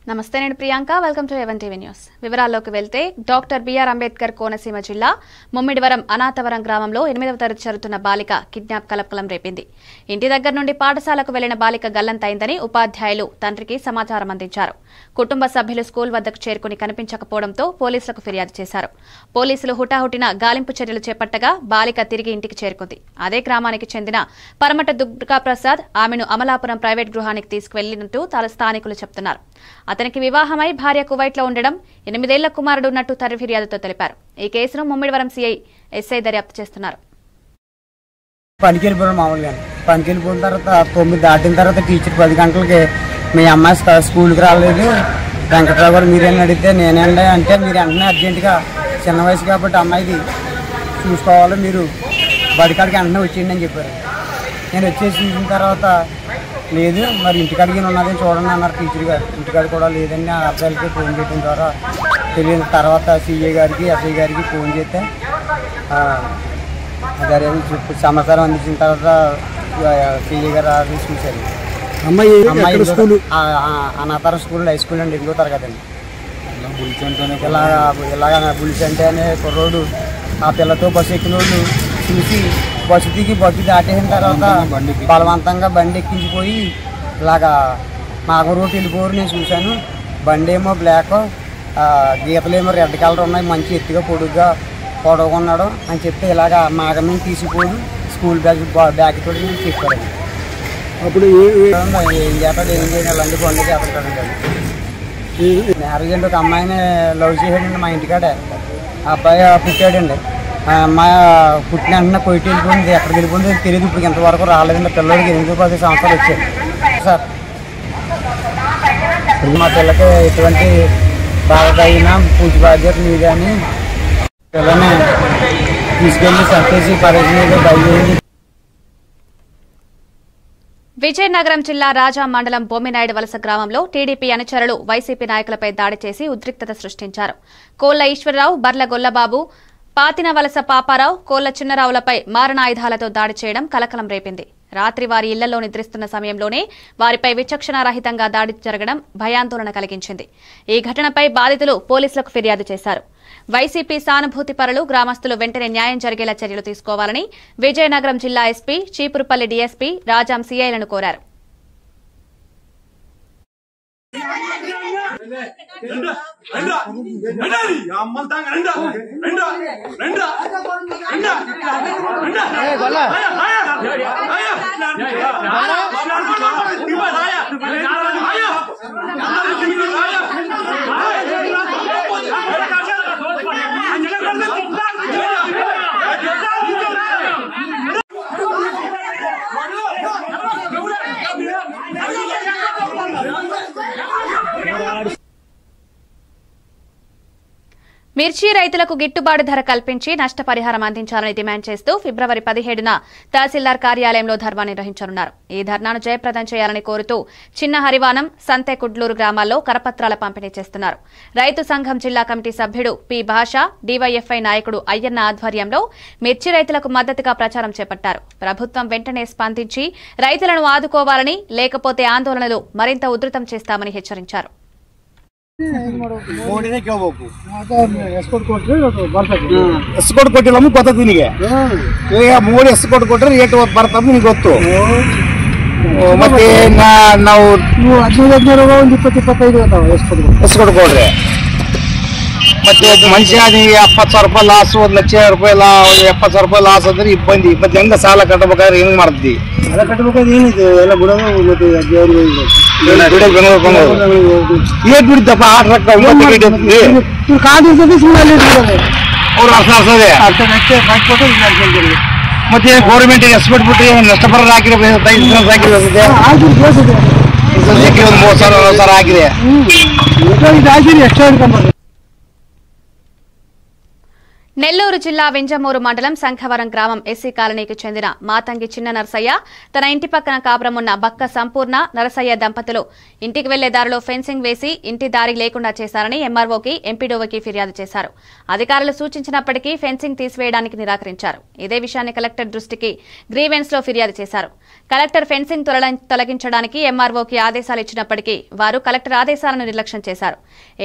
నమస్తే నేను Priyanka welcome to even TV news వివరాల్లోకి వెళ్తే డాక్టర్ బిఆర్ అంబేద్కర్ కోనసీమ జిల్లా ముమ్మిడివరం అనాథవరం గ్రామంలో 8వ తరగతి చదువుతున్న బాలిక కిడ్నాప్ కలకలం రేపింది. ఇంటి దగ్గర నుండి పాఠశాలకు వెళ్లిన బాలిక గల్లంతైందని ఉపాధ్యాయులు తండ్రికి సమాచారం అందించారు. కుటుంబ సభ్యులు స్కూల్ వద్దకు చేరుకుని కనిపించకపోవడంతో పోలీసులకు ఫిర్యాదు చేశారు. పోలీసులు హుటాహుటిన గాలింపు చర్యలు చేపట్టగా బాలిక తిరిగి ఇంటికి చేరుకుంది. అదే గ్రామానికి చెందిన పరమట దుర్గాప్రసాద్ ఆమెను అమలాపురం ప్రైవేట్ గృహానికి తీసుకువెళ్లినట్టు స్థానికులు చెబుతున్నారు. అతనికి వివాహమై భార్య కువైట్లో ఉండడం 8 ఏళ్ల కుమారుడు ఉన్నట్టు తండ్రి ఫిర్యాదుతో తెలిపారు. ఈ కేసును ముమ్మిడివరం ఎస్ఐ దర్యాప్తు చేస్తున్నారు. పనికెళ్ళిపోయాడు మామూలుగా పనికెళ్ళిపోయిన తర్వాత 9 దాటిన తర్వాత టీచర్ 10 గంటలకి మీ అమ్మాయి స్కూల్కి రాలేదు వెంకట్రావు గారు మీరేం అడిగితే నేనండి అంటే మీరు వెంటనే అర్జెంటుగా చిన్న వయసు కాబట్టి అమ్మాయిది చూసుకోవాలి మీరు బడికాడికి వెంటనే వచ్చేయండి అని చెప్పారు. నేను వచ్చేసి చూసిన తర్వాత లేదు మరి ఇంటికాడికి ఉన్నది చూడండి అన్నారు టీచర్ గారు. ఇంటికాడ కూడా లేదని ఆ అబ్బాయిలకి ఫోన్ చేయడం ద్వారా తెలియని తర్వాత సిఏ గారికి ఎస్ఐ గారికి ఫోన్ చేస్తే అదే సమాచారం అందించిన తర్వాత సిఏ గారు అది చూశారు. అమ్మాయి అనాథరం స్కూల్ హై స్కూల్ అండి 8వ తరగతి అండి. ఇలాగ బులిసి అంటే అనే కుర్రోడు ఆ పిల్లతో బస్సు ఎక్కినోళ్ళు చూసి బస్సు దిగి బస్సు దాటేసిన తర్వాత బలవంతంగా బండి ఎక్కించిపోయి ఇలాగా మాకు రోడ్డు వెళ్ళిపోరు. నేను చూశాను బండి ఏమో బ్లాక్ గీతలేమో రెడ్ కలర్ ఉన్నాయి మంచి ఎత్తుగా పొడుగున్నాడు అని చెప్తే ఇలాగా మాగమని తీసిపోయి స్కూల్ బ్యాగ్ తోటి నేను చెప్పారండి. అప్పుడు ఏం చేస్తాడు ఏం చేయాలంటే బండి చేస్తాడండి. మ్యారేజ్ ఒక అమ్మాయిని లవ్ చేసాడండి మా ఇంటికాడే. ఆ అబ్బాయి పుట్టాడండి. ఆ అమ్మాయి పుట్టిన వెంటనే కొయిటి వెళ్ళిపోయింది. ఎక్కడికి వెళ్ళిపోయింది తెలియదు. ఇప్పుడు ఇంతవరకు రాలేదండి. పిల్లలకి 8-10 సంవత్సరాలు వచ్చాయి సార్. మా పిల్లకి ఎటువంటి బాగా అయినా పూజ బాధ్యత మీద అని పిల్లని తీసుకెళ్ళి సర్టేసి పరిస్థితి బయలుదేరి. విజయనగరం జిల్లా రాజా మండలం బొమ్మినాయుడు వలస గ్రామంలో టీడీపీ అనుచరులు వైసీపీ నాయకులపై దాడి చేసి ఉద్రిక్తత సృష్టించారు. కోళ్ల ఈశ్వరరావు, బర్ల గొల్లబాబు, పాతిన వలస పాపారావు, కోళ్ల చిన్నరావులపై మారణాయుధాలతో దాడి చేయడం కలకలం రేపింది. రాత్రి వారి ఇళ్లలో నిద్రిస్తున్న సమయంలోనే వారిపై విచక్షణారహితంగా దాడి జరగడం భయాందోళన కలిగించింది. ఈ ఘటనపై బాధితులు పోలీసులకు ఫిర్యాదు చేశారు. వైసీపీ సానుభూతి పరులు గ్రామస్తులు వెంటనే న్యాయం జరిగేలా చర్యలు తీసుకోవాలని విజయనగరం జిల్లా ఎస్పీ, చీపురుపల్లి డీఎస్పీ రాజాం సీఐలను కోరారు. మిర్చి రైతులకు గిట్టుబాటు ధర కల్పించి నష్టపరిహారం అందించాలని డిమాండ్ చేస్తూ ఫిబ్రవరి 17న తహసీల్దార్ కార్యాలయంలో ధర్నా నిర్వహించనున్నారు. ఈ ధర్నాను జయప్రదం చేయాలని కోరుతూ చిన్న హరివానం, సంతెకుడ్లూరు గ్రామాల్లో కరపత్రాల పంపిణీ చేస్తున్నారు. రైతు సంఘం జిల్లా కమిటీ సభ్యుడు పి భాష, డీవైఎఫ్ఐ నాయకుడు అయ్యన్న ఆధ్వర్యంలో మిర్చి రైతులకు మద్దతుగా ప్రచారం చేపట్టారు. ప్రభుత్వం వెంటనే స్పందించి రైతులను ఆదుకోవాలని, లేకపోతే ఆందోళనలు మరింత ఉధృతం చేస్తామని హెచ్చరించారు. ಎಸ್ಕೋಟ್ ಕೊಟ್ಟಿಲ್ಲ ಗೊತ್ತದ ನಿನಗೆ ಈಗ ಮೋಡಿ ಎಸ್ಕೋಟ್ ಕೊಟ್ಟರೆ ರೇಟ್ ಬರ್ತದ ನಿನಗೆ ಗೊತ್ತು. ಮತ್ತೆ ನಾವು 15 ಒಂದು 20-25 ಎಸ್ಕೋಟ್ ಕೊಡ್ರಿ. ಮತ್ತೆ ಮನುಷ್ಯ 70,000 ರೂಪಾಯಿ ಲಾಸ್, 1,00,000 ರೂಪಾಯಿ 70,000 ರೂಪಾಯಿ ಲಾಸ್ ಅಂದ್ರೆ ಇಬ್ಬಂದಿ. ಮತ್ತೆ ಹೆಂಗ ಸಾಲ ಕಟ್ಟಬೇಕಾದ್ರೆ ಹೆಂಗ್ ಮಾಡ್ತಿ? ಸಾಲ ಕಟ್ಟಬೇಕಾದ್ರೆ ಏನಿದೆ ಎಲ್ಲ ಬಿಡೋದು. ಮತ್ತೆ ಏಟ್ ಬಿಡ್ತಪ್ಪ 8 ರೊಕ್ಕ 9 ಕಾದು ಅವ್ರು ಮತ್ತೆ ಗೌರ್ಮೆಂಟ್ ಎಸ್ಪೆಕ್ಟ್ ಬಿಟ್ಟು ನಷ್ಟಪರ ಹಾಕಿದ್ರೆ 30,000 ಹಾಕಿದೆ నెల్లూరు జిల్లా వింజమూరు మండలం సంఖవరం గ్రామం ఎస్సీ కాలనీకి చెందిన మాతంగి చిన్న నరసయ్య తన ఇంటి పక్కన కాపురమున్న బక్క సంపూర్ణ నరసయ్య దంపతులు ఇంటికి వెళ్లే దారిలో ఫెన్సింగ్ వేసి ఇంటి దారి లేకుండా చేశారని ఎంఆర్ఓకి ఎంపీడీఓకి ఫిర్యాదు చేశారు. అధికారులు సూచించినప్పటికీ ఫెన్సింగ్ తీసివేయడానికి నిరాకరించారు. ఇదే విషయాన్ని కలెక్టర్ దృష్టికి గ్రీవెన్స్ లో ఫిర్యాదు చేశారు. కలెక్టర్ ఫెన్సింగ్ తొలగించడానికి ఎంఆర్ఓకి ఆదేశాలు ఇచ్చినప్పటికీ వారు కలెక్టర్ ఆదేశాలను నిర్లక్ష్యం చేశారు.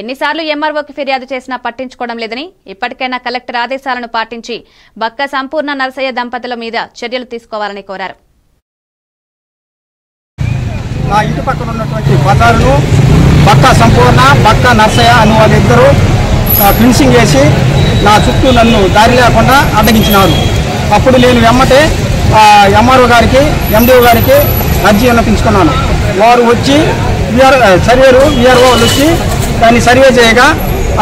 ఎన్నిసార్లు ఎంఆర్ఓకి ఫిర్యాదు చేసినా పట్టించుకోవడం లేదని ఇప్పటికైనా కలెక్టర్ ఆదేశాలను పాటించి బక్క సంపూర్ణ నరసయ్య దంపతుల మీద చర్యలు తీసుకోవాలని కోరారు. నా ఇంటి పక్కన ఉన్నటువంటి బజారును బక్క సంపూర్ణ బక్క నరసయ్య అని వాళ్ళిద్దరూ ఫినిషింగ్ చేసి నా చుట్టూ నన్ను దారి లేకుండా అడ్డగించినారు. అప్పుడు నేను వెమ్మటే ఎంఆర్ఓ గారికి ఎండిఓ గారికి అర్జీ విన్నపించుకున్నాను. వారు వచ్చి సర్వేరు విఆర్ఓ వాళ్ళు వచ్చి దాన్ని సర్వే చేయగా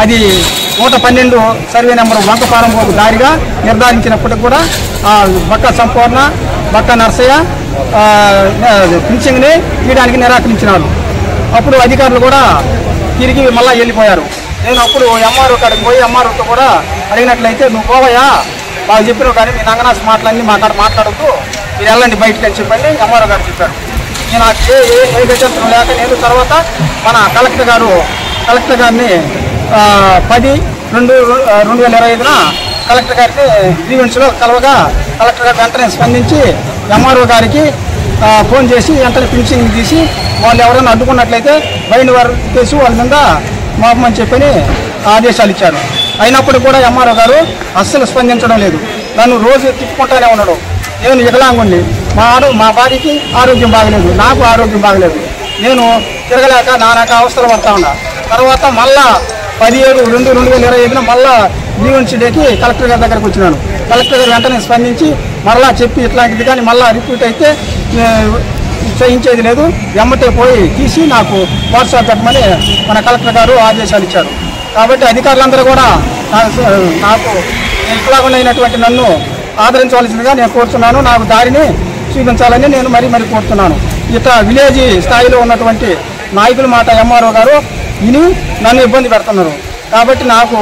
అది 112 సర్వే నెంబర్ వంకపారం దారిగా నిర్ధారించినప్పటికి కూడా బక్క సంపూర్ణ బక్క నరసయ్య ఫినిషింగ్ని తీయడానికి నిరాకరించినారు. అప్పుడు అధికారులు కూడా తిరిగి మళ్ళీ వెళ్ళిపోయారు. నేను అప్పుడు ఎంఆర్ఓ కాడికి పోయి ఎంఆర్ఓతో కూడా అడిగినట్లయితే నువ్వు పోవయ్యా వాళ్ళు చెప్పినావు కానీ మీ నంగనాస్ మాటలన్నీ మాట్లాడుతూ మీరు వెళ్ళండి బయటకు అని చెప్పండి ఎంఆర్ఓ గారు చెప్పారు. నేను ఏ గజంతరం లేక నేను తర్వాత మన కలెక్టర్ గారిని 10/2/2025 కలెక్టర్ గారిని గ్రీవెన్స్లో కలవగా కలెక్టర్ గారు వెంటనే స్పందించి ఎంఆర్ఓ గారికి ఫోన్ చేసి వెంటనే ఫినిషింగ్ తీసి వాళ్ళు ఎవరైనా అడ్డుకున్నట్లయితే బైండ్ వారు చేసి వాళ్ళ మీద మాపమని చెప్పని ఆదేశాలు ఇచ్చారు. అయినప్పుడు కూడా ఎంఆర్ఓ గారు అస్సలు స్పందించడం లేదు. నన్ను రోజు తిప్పుకుంటానే ఉన్నాడు. నేను వికలాంగుణ్ణి, మా భార్యకి ఆరోగ్యం బాగలేదు, నాకు ఆరోగ్యం బాగలేదు. నేను తిరగలేక నానాక అవస్థలు పడతా ఉన్నా. తర్వాత మళ్ళా 17/2/2025 మళ్ళా గ్రీవెన్స్ డేకి కలెక్టర్ గారి దగ్గరకు వచ్చినాను. కలెక్టర్ గారు వెంటనే స్పందించి మరలా చెప్పి ఇట్లాంటిది కానీ మళ్ళీ రిపీట్ అయితే చేయించేది లేదు, ఎమ్మటే పోయి తీసి నాకు వాట్సాప్ పెట్టమని మన కలెక్టర్ గారు ఆదేశాలు ఇచ్చారు. కాబట్టి అధికారులందరూ కూడా నాకు వికలాంగుని అయినటువంటి నన్ను ఆదరించవలసిందిగా నేను కోరుతున్నాను. నాకు దారిని చూపించాలని నేను మరీ కోరుతున్నాను. ఇట్లా విలేజ్ స్థాయిలో ఉన్నటువంటి నాయకుల మాట ఎంఆర్ఓ గారు విని నన్ను ఇబ్బంది పెడుతున్నారు. కాబట్టి నాకు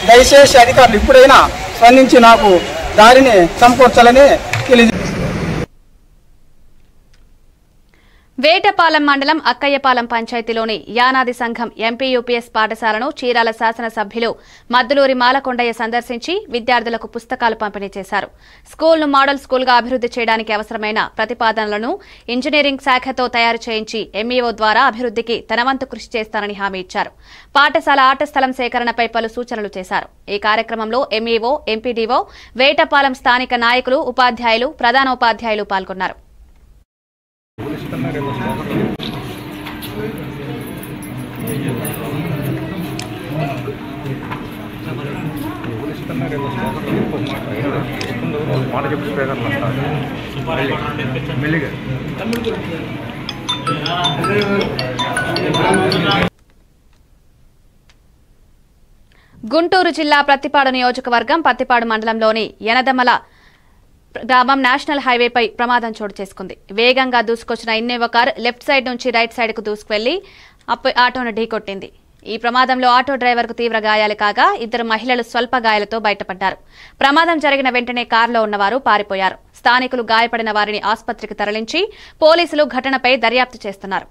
దయచేసి అధికారులు ఇప్పుడైనా స్పందించి నాకు దారిని సమకూర్చాలని తెలియజేస్తున్నారు. వేటపాలెం మండలం అక్కయ్యపాలెం పంచాయతీలోని యానాది సంఘం ఎంపీయూపీఎస్ పాఠశాలను చీరాల శాసనసభ్యులు మద్దులూరి మాలకొండయ్య సందర్శించి విద్యార్థులకు పుస్తకాలు పంపిణీ చేశారు. స్కూల్ను మోడల్ స్కూల్గా అభివృద్ధి చేయడానికి అవసరమైన ప్రతిపాదనలను ఇంజనీరింగ్ శాఖతో తయారు చేయించి ఎంఈఓ ద్వారా అభివృద్ధికి తన వంతు కృషి చేస్తారని హామీ ఇచ్చారు. పాఠశాల ఆట స్థలం సేకరణపై పలు సూచనలు చేశారు. ఈ కార్యక్రమంలో ఎంఈఓ, ఎంపీడీఓ, వేటపాలెం స్థానిక నాయకులు, ఉపాధ్యాయులు, ప్రధానోపాధ్యాయులు పాల్గొన్నారు. గుంటూరు జిల్లా ప్రత్తిపాడు నియోజకవర్గం పత్తిపాడు మండలంలోని యనదమల గ్రామం నేషనల్ హైవేపై ప్రమాదం చోటు చేసుకుంది. వేగంగా దూసుకొచ్చిన ఇన్నోవా కార్ లెఫ్ట్ సైడ్ నుంచి రైట్ సైడ్ కు దూసుకువెళ్లి ఆటోను ఢీకొట్టింది. ఈ ప్రమాదంలో ఆటో డ్రైవర్ కు తీవ్ర గాయాలు కాగా 2 మహిళలు స్వల్ప గాయాలతో బయటపడ్డారు. ప్రమాదం జరిగిన వెంటనే కారులో ఉన్నవారు పారిపోయారు. స్థానికులు గాయపడిన వారిని ఆసుపత్రికి తరలించి పోలీసులు ఘటనపై దర్యాప్తు చేస్తున్నారు.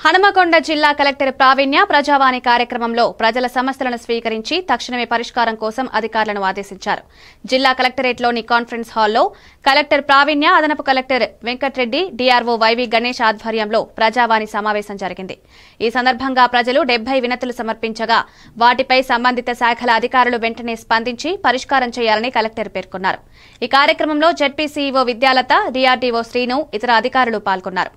హనుమకొండ జిల్లా కలెక్టర్ ప్రావీణ్య ప్రజావాణి కార్యక్రమంలో ప్రజల సమస్యలను స్వీకరించి తక్షణమే పరిష్కారం కోసం అధికారులను ఆదేశించారు. జిల్లా కలెక్టరేట్లోని కాన్ఫరెన్స్ హాల్లో కలెక్టర్ ప్రావీణ్య, అదనపు collector Venkatreddy, DRO YV Ganesh ఆధ్వర్యంలో ప్రజావాణి సమావేశం జరిగింది. ఈ సందర్భంగా ప్రజలు 70 వినతులు సమర్పించగా వాటిపై సంబంధిత శాఖల అధికారులు వెంటనే స్పందించి పరిష్కారం చేయాలని కలెక్టర్ పేర్కొన్నారు. ఈ కార్యక్రమంలో ZP CEO Vidyalatha, DRDO Srinu, ఇతర అధికారులు పాల్గొన్నారు.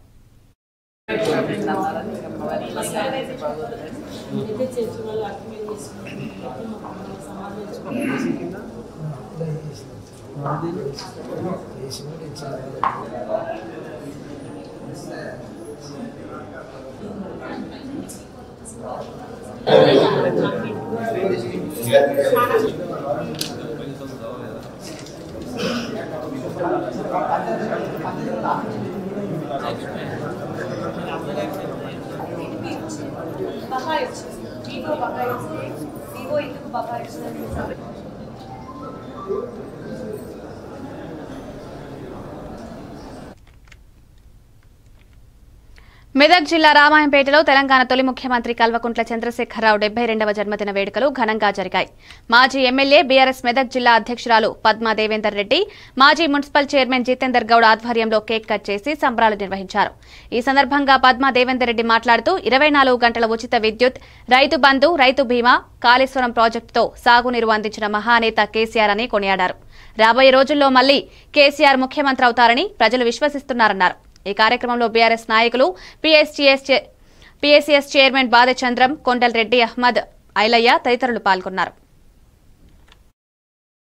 మెదక్ జిల్లా రామాయంపేటలో తెలంగాణ తొలి ముఖ్యమంత్రి కల్వకుంట్ల చంద్రశేఖరరావు 72వ జన్మదిన వేడుకలు ఘనంగా జరిగాయి. మాజీ ఎమ్మెల్యే బీఆర్ఎస్ మెదక్ జిల్లా అధ్యక్షురాలు పద్మా దేవేందర్ రెడ్డి, మాజీ మున్సిపల్ చైర్మన్ జితేందర్ గౌడ్ ఆధ్వర్యంలో కేక్ కట్ చేసి సంబరాలు నిర్వహించారు. ఈ సందర్భంగా పద్మా దేవేందర్ రెడ్డి మాట్లాడుతూ 24 గంటల ఉచిత విద్యుత్, రైతు బంధు, రైతు బీమా, కాళేశ్వరం ప్రాజెక్టుతో సాగునీరు అందించిన మహానేత కేసీఆర్ అని కొనియాడారు. రాబోయే రోజుల్లో మళ్లీ కేసీఆర్ ముఖ్యమంత్రి అవుతారని ప్రజలు విశ్వసిస్తున్నారన్నారు. ఈ కార్యక్రమంలో బీఆర్ఎస్ నాయకులు, పీఎస్సీఎస్ చైర్మన్ బాదచంద్రం, కొండలరెడ్డి, అహ్మద్, ఐలయ్య తదితరులు పాల్గొన్నారు.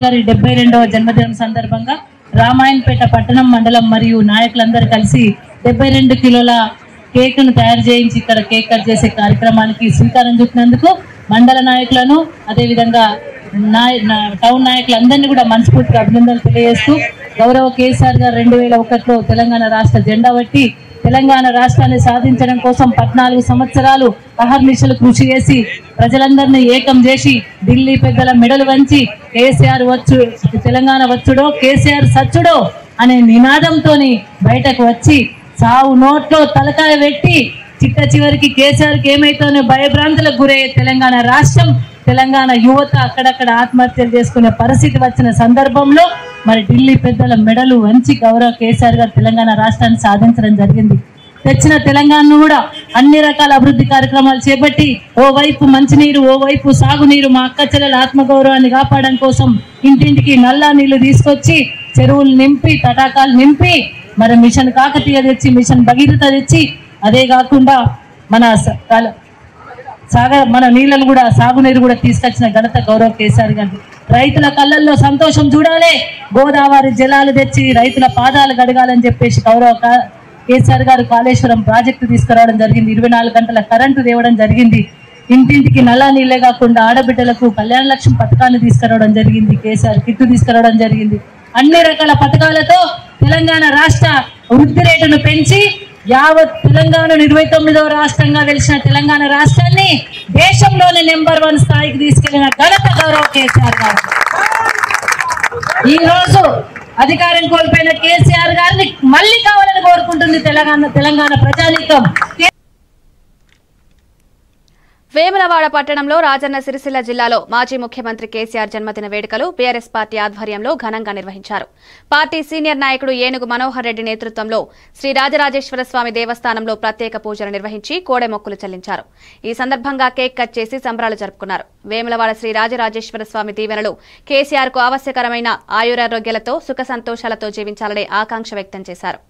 72వ జన్మదినం సందర్భంగా రామాయణపేట పట్టణం, మండలం మరియు నాయకులందరూ కలిసి 72 కిలోల కేక్ను తయారు చేయించి ఇక్కడ కేక్ కట్ చేసే కార్యక్రమానికి శ్రీకారం చుట్టినందుకు మండల నాయకులను, అదేవిధంగా టౌన్ నాయకులందరినీ కూడా మనస్ఫూర్తిగా అభినందనలు తెలియజేస్తూ, గౌరవ కేసీఆర్ గారు 2001లో తెలంగాణ రాష్ట్ర జెండా పట్టి తెలంగాణ రాష్ట్రాన్ని సాధించడం కోసం 14 సంవత్సరాలు అహర్నిశలు కృషి చేసి ప్రజలందరినీ ఏకం చేసి ఢిల్లీ పెద్దల మెడలు వంచి కేసీఆర్ తెలంగాణ వచ్చుడో కేసీఆర్ సచ్చుడో అనే నినాదంతో బయటకు వచ్చి సావు నోట్లో తలకాయ పెట్టి చిట్ట చివరికి కేసీఆర్కి ఏమైతేనే భయభ్రాంతులకు గురయ్యే తెలంగాణ రాష్ట్రం, తెలంగాణ యువత అక్కడక్కడ ఆత్మహత్యలు చేసుకునే పరిస్థితి వచ్చిన సందర్భంలో మరి ఢిల్లీ పెద్దల మెడలు వంచి గౌరవ కేసీఆర్ గారు తెలంగాణ రాష్ట్రాన్ని సాధించడం జరిగింది. తెచ్చిన తెలంగాణను కూడా అన్ని రకాల అభివృద్ధి కార్యక్రమాలు చేపట్టి ఓవైపు మంచినీరు, ఓవైపు సాగునీరు, మా అక్క చెల్లెల ఆత్మగౌరవాన్ని కాపాడడం కోసం ఇంటింటికి నల్లా నీళ్లు తీసుకొచ్చి చెరువులు నింపి, తటాకాలు నింపి, మరి మిషన్ కాకతీయ తెచ్చి, మిషన్ భగీరథ తెచ్చి, అదే కాకుండా మన నీళ్ళను కూడా, సాగునీరు కూడా తీసుకొచ్చిన ఘనత గౌరవ కేసీఆర్ గారు. రైతుల కళ్ళల్లో సంతోషం చూడాలి, గోదావరి జలాలు తెచ్చి రైతుల పాదాలు గడగాలని చెప్పేసి గౌరవ కేసీఆర్ గారు కాళేశ్వరం ప్రాజెక్టు తీసుకురావడం జరిగింది. 24 గంటల కరెంటు తేవడం జరిగింది. ఇంటింటికి నల్లా నీళ్లే కాకుండా ఆడబిడ్డలకు కళ్యాణ లక్ష్మి పథకాన్ని తీసుకురావడం జరిగింది. కేసీఆర్ కిట్టు తీసుకురావడం జరిగింది. అన్ని రకాల పథకాలతో తెలంగాణ రాష్ట్ర వృద్ధి రేటును పెంచి యావత్ తెలంగాణ 29వ రాష్ట్రంగా వెలిసిన తెలంగాణ రాష్ట్రాన్ని దేశంలోనే నెంబర్ 1 స్థాయికి తీసుకెళ్లిన ఘనత గౌరవ కేసీఆర్ గారు. ఈ రోజు అధికారం కోల్పోయిన కేసీఆర్ గారిని మళ్ళీ కావాలని కోరుకుంటుంది తెలంగాణ ప్రజానీకం. వేములవాడ పట్టణంలో రాజన్న సిరిసిల్ల జిల్లాలో మాజీ ముఖ్యమంత్రి కేసీఆర్ జన్మదిన వేడుకలు బీఆర్ఎస్ పార్టీ ఆధ్వర్యంలో ఘనంగా నిర్వహించారు. పార్టీ సీనియర్ నాయకుడు ఏనుగు మనోహర్ రెడ్డి నేతృత్వంలో శ్రీ రాజరాజేశ్వర స్వామి దేవస్థానంలో ప్రత్యేక పూజలు నిర్వహించి కోడె మొక్కులు చెల్లించారు. ఈ సందర్భంగా కేక్ కట్ చేసి సంబరాలు జరుపుకున్నారు. వేములవాడ శ్రీ రాజరాజేశ్వర స్వామి దీవెనలు కేసీఆర్ కు ఆవశ్యకరమైన ఆయురారోగ్యాలతో, సుఖ సంతోషాలతో జీవించాలనే ఆకాంక్ష వ్యక్తం చేశారు.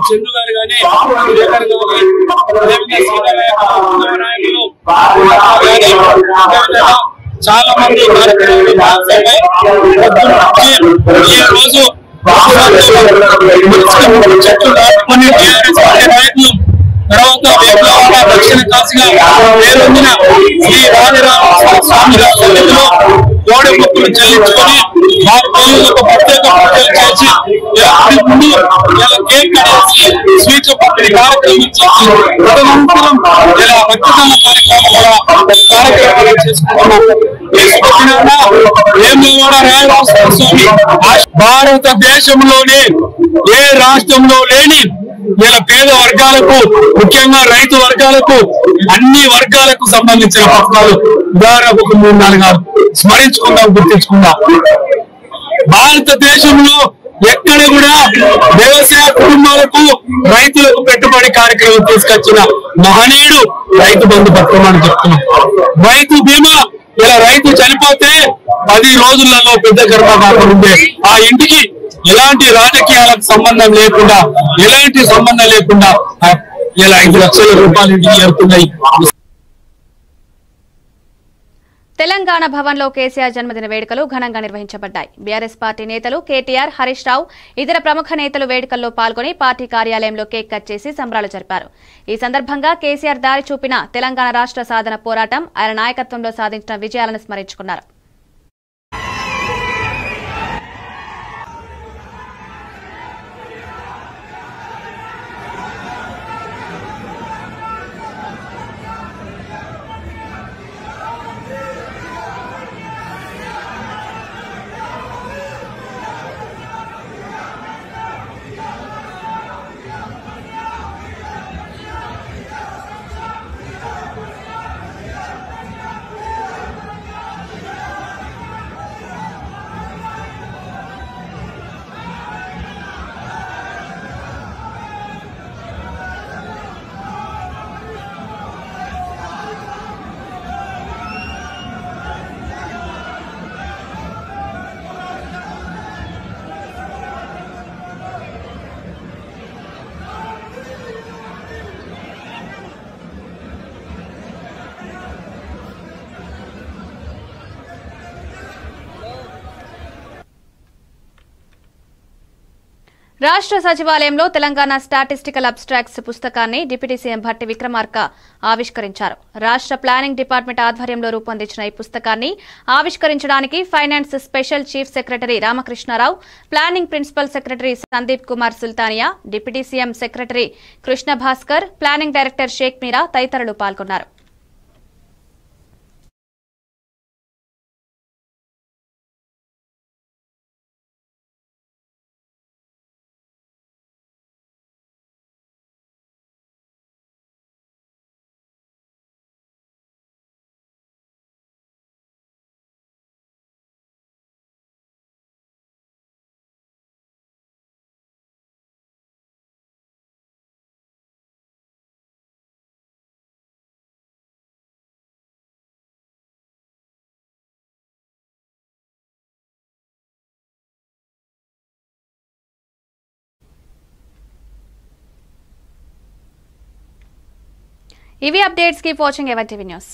చంద్రు గారు కానీ చాలా మంది ఈ రోజు చెట్లు నాటుకుని తర్వాత వేములవాడ దక్షిణ కాశీగా పేరొందిన శ్రీ రాజరాజ స్వామి గారి సన్నిధిలో కోడి మొక్కులు చెల్లించుకొని వారి పిల్లలకు ప్రత్యేక పూజలు చేసి ముందు కేక్ కట్టేసి స్వీట్ల పంపిణీ కార్యక్రమం చేసి తదనంతరం రక్తదాన కార్యక్రమాలు చేసుకుంటున్నాం. వేములవాడ రాజరాజ స్వామి భారతదేశంలోనే ఏ రాష్ట్రంలో లేని పేద వర్గాలకు, ముఖ్యంగా రైతు వర్గాలకు, అన్ని వర్గాలకు సంబంధించిన పథకాలు ఉదాహరణకు 3-4 స్మరించుకుందాం, గుర్తించుకుందాం. భారతదేశంలో ఎక్కడ కూడా వ్యవసాయ కుటుంబాలకు, రైతులకు పెట్టుబడి కార్యక్రమం తీసుకొచ్చిన మహనీయుడు రైతు బంధు పథకం అని చెప్తున్నాం. రైతు బీమా రైతు చనిపోతే 10 రోజులలో పెద్ద గర్భధారణ ఉండే ఆ ఇంటికి ఎలాంటి రాజకీయాలకు సంబంధం లేకుండా, ఎలాంటి సంబంధం లేకుండా 5 లక్షల రూపాయలు ఇంటికి చేరుతున్నాయి. తెలంగాణ భవన్లో కేసీఆర్ జన్మదిన వేడుకలు ఘనంగా నిర్వహించబడ్డాయి. బీఆర్ఎస్ పార్టీ నేతలు కేటీఆర్, హరీష్ రావు, ఇతర ప్రముఖ నేతలు వేడుకల్లో పాల్గొని పార్టీ కార్యాలయంలో కేక్ కట్ చేసి సంబరాలు జరిపారు. ఈ సందర్భంగా కేసీఆర్ దారి చూపిన తెలంగాణ రాష్ట్ర సాధన పోరాటం, ఆయన నాయకత్వంలో సాధించిన విజయాలను స్మరించుకున్నారు. రాష్ట్ర సచివాలయంలో తెలంగాణ స్టాటిస్టికల్ అబ్స్ట్రాక్ట్స్ పుస్తకాన్ని డిప్యూటీ సీఎం భట్టి విక్రమార్క ఆవిష్కరించారు. రాష్ట్ర ప్లానింగ్ డిపార్ట్మెంట్ ఆధ్వర్యంలో రూపొందించిన ఈ పుస్తకాన్ని ఆవిష్కరించడానికి finance special chief secretary Ramakrishna Rao, planning principal secretary Sandeep Kumar Sultania, deputy CM secretary Krishna Bhaskar, planning director Sheikh Meera తదితరులు పాల్గొన్నారు. ఇవి updates. Keep watching ever TV news.